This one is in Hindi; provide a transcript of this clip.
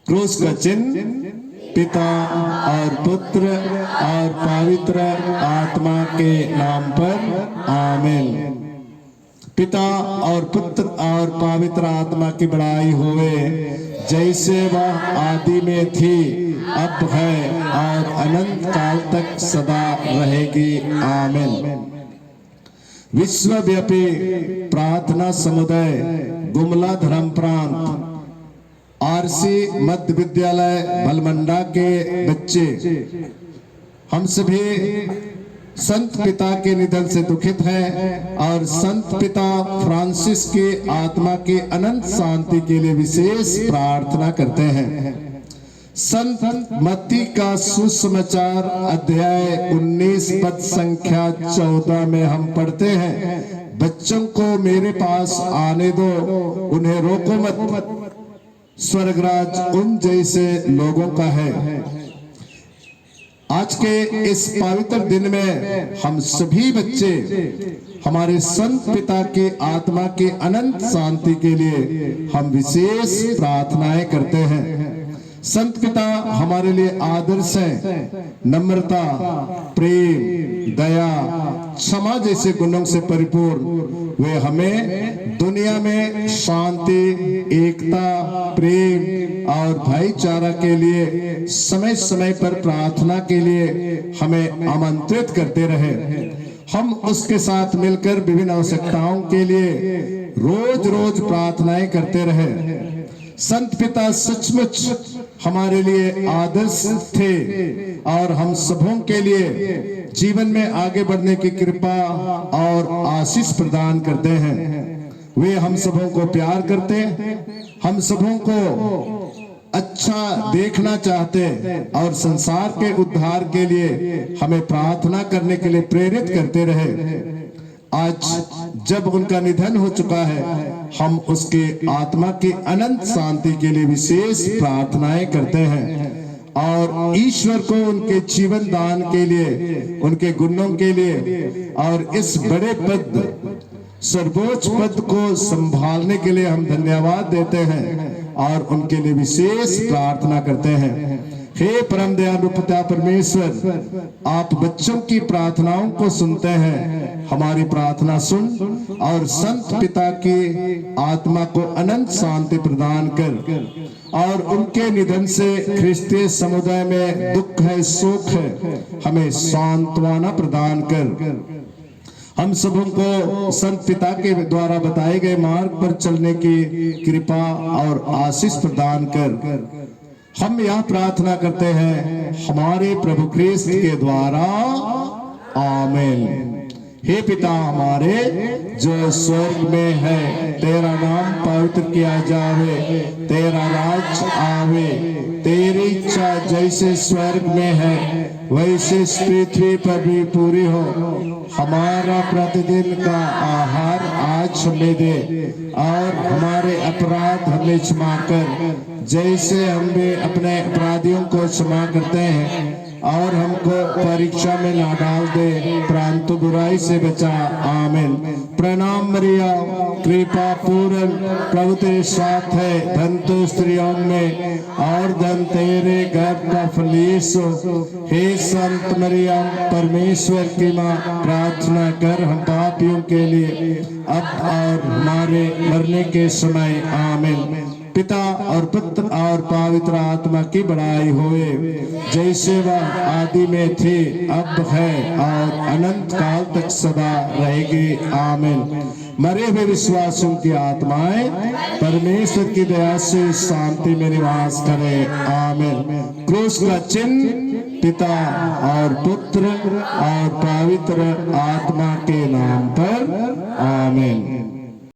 क्रूस का चिन्ह पिता और पुत्र और पवित्र आत्मा के नाम पर आमीन। पिता और पुत्र और पवित्र आत्मा की बड़ाई होवे, जैसे वह आदि में थी, अब है और अनंत काल तक सदा रहेगी। आमीन। विश्वव्यापी प्रार्थना समुदाय गुमला धर्म प्रांत आरसी मध्य विद्यालय भलमंडा के बच्चे हम सभी संत पिता के निधन से दुखित हैं और संत पिता फ्रांसिस की आत्मा की अनंत शांति के लिए विशेष प्रार्थना करते हैं। संत मत्ती का सुसमाचार अध्याय 19 पद संख्या 14 में हम पढ़ते हैं, बच्चों को मेरे पास आने दो, उन्हें रोको मत, स्वर्गराज उन जैसे लोगों का है। आज के इस पवित्र दिन में हम सभी बच्चे हमारे संत पिता की आत्मा की अनंत शांति के लिए हम विशेष प्रार्थनाएं करते हैं। संत पिता हमारे लिए आदर्श है, नम्रता, प्रेम, दया, क्षमा जैसे गुणों से परिपूर्ण वे हमें दुनिया में शांति, एकता, प्रेम और भाईचारा के लिए समय समय पर प्रार्थना के लिए हमें आमंत्रित करते रहे। हम उसके साथ मिलकर विभिन्न आवश्यकताओं के लिए रोज रोज प्रार्थनाएं करते रहे। संत पिता सचमुच हमारे लिए आदर्श थे और हम सबों के लिए जीवन में आगे बढ़ने की कृपा और आशीष प्रदान करते हैं। वे हम सबों को प्यार करते, हम सबों को अच्छा देखना चाहते और संसार के उद्धार के लिए हमें प्रार्थना करने के लिए प्रेरित करते रहे। आज जब उनका निधन हो चुका है, हम उसके आत्मा की अनंत शांति के लिए विशेष प्रार्थनाएं करते हैं और ईश्वर को उनके जीवन दान के लिए, उनके गुणों के लिए और इस बड़े पद, सर्वोच्च पद को संभालने के लिए हम धन्यवाद देते हैं और उनके लिए विशेष प्रार्थना करते हैं। हे परम दयालु पिता परमेश्वर, आप बच्चों की प्रार्थनाओं को सुनते हैं, हमारी प्रार्थना सुन और संत पिता की आत्मा को अनंत शांति प्रदान कर और उनके निधन से ख्रिस्तीय समुदाय में दुख है, शोक है, हमें सांत्वना प्रदान कर हम सबों को संत पिता के द्वारा बताए गए मार्ग पर चलने की कृपा और आशीष प्रदान कर। हम यह प्रार्थना करते हैं हमारे प्रभु क्रिस्त के द्वारा, आमीन। हे पिता हमारे जो स्वर्ग में है, तेरा नाम पवित्र किया जावे, तेरा राज आवे, तेरी इच्छा जैसे स्वर्ग में है वैसे पृथ्वी पर भी पूरी हो। हमारा प्रतिदिन का आहार आज हमें दे और हमारे अपराध हमें क्षमा कर, जैसे हम भी अपने अपराधियों को क्षमा करते हैं, और हमको परीक्षा में ना डाल दे, परंतु बुराई से बचा। आमीन। प्रणाम मरिया, कृपा पूर्ण, प्रभु तेरे साथ है, धन तो स्त्रियों में और धन तेरे गर्भ का फल यीशु। हे संत मरिया परमेश्वर की माँ, प्रार्थना कर हम पापियों के लिए अब और हमारे मरने के समय। आमीन। पिता और पुत्र और पवित्र आत्मा की बड़ाई होए, जैसे वह आदि में थी, अब है और अनंत काल तक सदा रहेगी। आमीन। मरे हुए विश्वासियों की आत्माएं परमेश्वर की दया से शांति में निवास करें। आमीन। क्रूस का चिन्ह पिता और पुत्र और पवित्र आत्मा के नाम पर। आमीन।